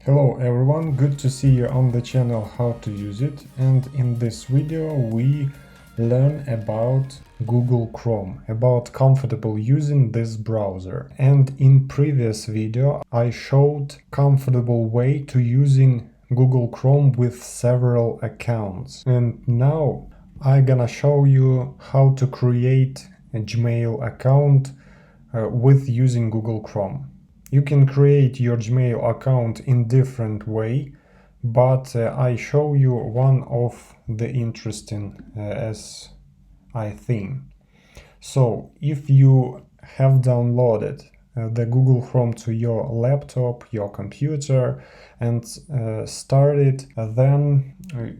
Hello everyone, good to see you on the channel how to use it, and in this video we learn about Google Chrome, about comfortable using this browser. And in previous video I showed comfortable way to using Google Chrome with several accounts, and now I'm gonna show you how to create a Gmail account with using Google Chrome. You can create your Gmail account in different way, but I show you one of the interesting as I think. So if you have downloaded the Google Chrome to your laptop, your computer, and started, then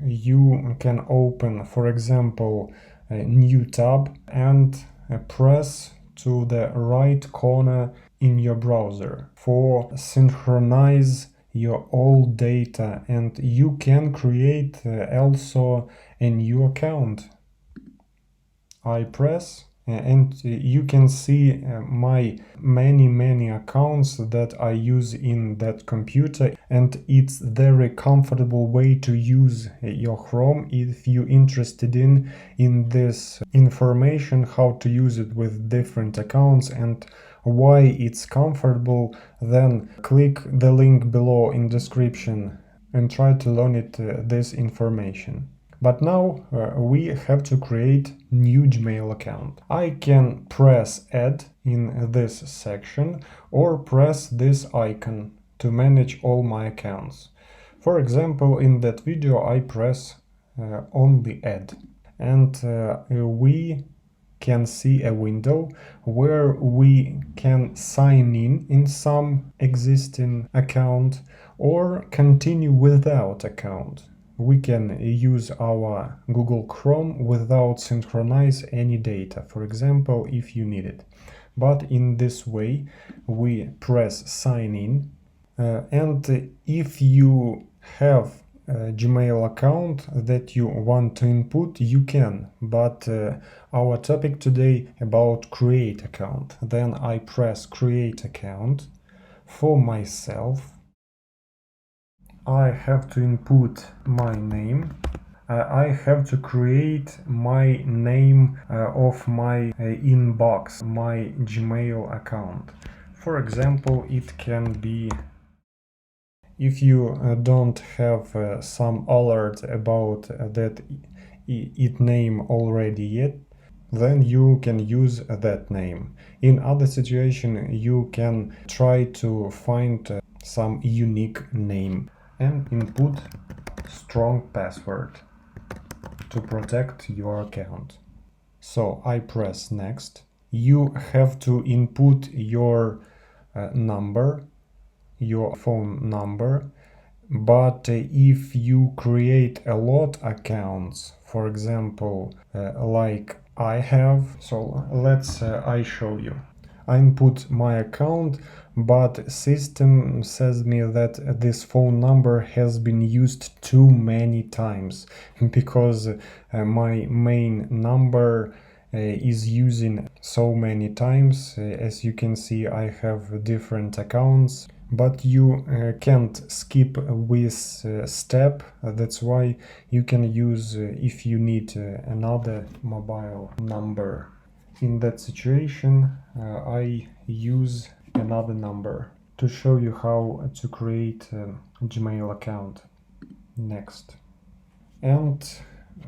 you can open, for example, a new tab and press to the right corner in your browser for synchronize your old data, and you can create also a new account. I press and you can see my many accounts that I use in that computer, and it's very comfortable way to use your Chrome. If you're interested in this information, how to use it with different accounts and why it's comfortable, then click the link below in description and try to learn this information. But now we have to create new Gmail account. I can press add in this section or press this icon to manage all my accounts. For example, in that video I press only add, and we can see a window where we can sign in some existing account or continue without account. We can use our Google Chrome without synchronize any data, for example, if you need it. But in this way, we press sign in, and if you have a Gmail account that you want to input, you can, but our topic today about create account. Then I press create account. For myself, I have to input my name. I have to create my name of my inbox, my Gmail account. For example, it can be, if you don't have some alert about that it name already yet, then you can use that name. In other situation, you can try to find some unique name and input strong password to protect your account. So I press next. You have to input your number, your phone number, but if you create a lot accounts, for example, like I have, so let's I show you. I input my account, but system says me that this phone number has been used too many times because my main number is using so many times. As you can see, I have different accounts, but you can't skip this step. That's why you can use if you need another mobile number. In that situation, I use another number to show you how to create a Gmail account. Next. And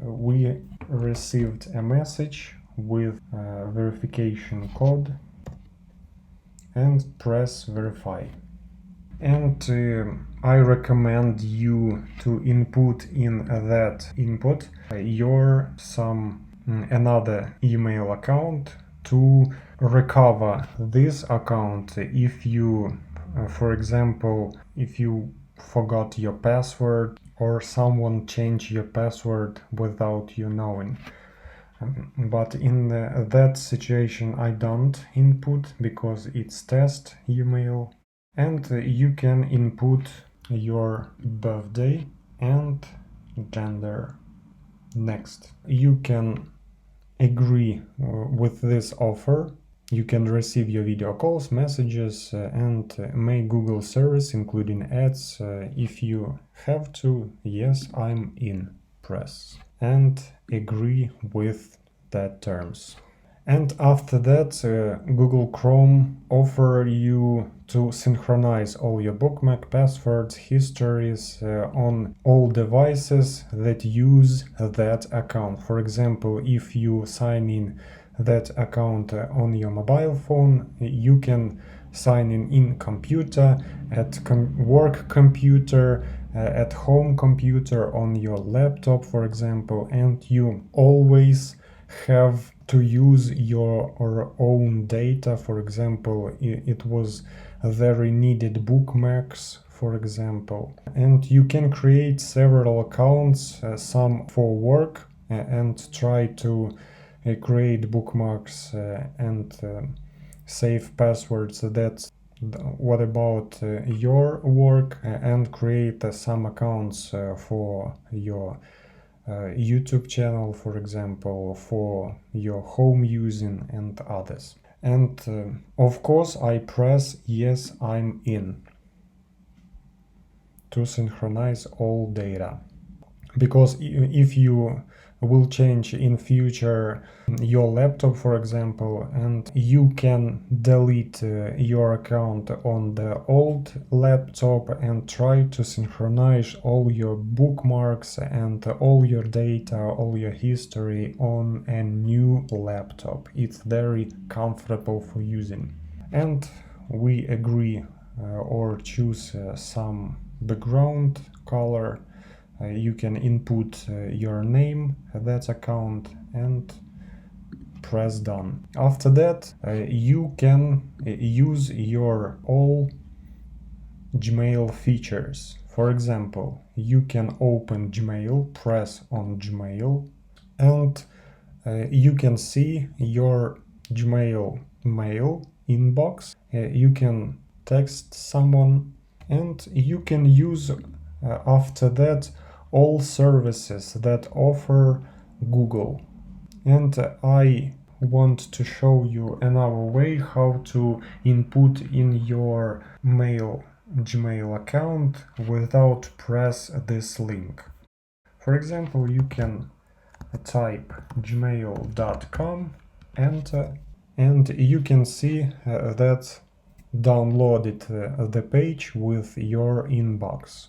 we received a message with a verification code, and press verify. And I recommend you to input in that input your another email account to recover this account if you, for example, if you forgot your password or someone changed your password without you knowing. But in that situation I don't input because it's test email. And you can input your birthday and gender. Next, you can agree with this offer You can receive your video calls, messages, and make Google service, including ads. If you have to, yes, I'm in. Press and agree with that terms. And after that, Google Chrome offer you to synchronize all your bookmark passwords, histories on all devices that use that account. For example, if you sign in that account on your mobile phone, you can sign in computer, at work computer, at home computer, on your laptop, for example, and you always have to use your own data. For example, it was very needed bookmarks, for example, and you can create several accounts, some for work, and try to create bookmarks and save passwords. That's what about your work, and create some accounts for your YouTube channel, for example, for your home using and others. And of course I press yes, I'm in to synchronize all data, because if you will change in future your laptop, for example, and you can delete your account on the old laptop and try to synchronize all your bookmarks and all your data, all your history on a new laptop. It's very comfortable for using. And we agree or choose some background color. You can input your name, that account, and press done. After that, you can use your all Gmail features. For example, you can open Gmail, press on Gmail, and you can see your Gmail mail inbox. You can text someone, and you can use after that all services that offer Google. And I want to show you another way how to input in your Gmail account without press this link. For example, you can type gmail.com, enter, and you can see that downloaded the page with your inbox.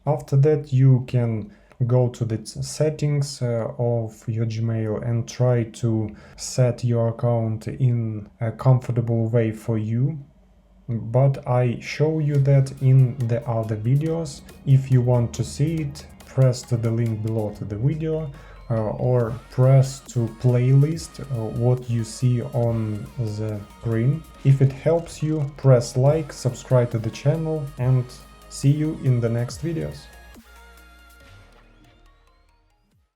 After that, you can go to the settings of your Gmail and try to set your account in a comfortable way for you. But I show you that in the other videos. If you want to see it, press to the link below to the video or press to playlist what you see on the screen. If it helps you, press like, subscribe to the channel, and see you in the next videos.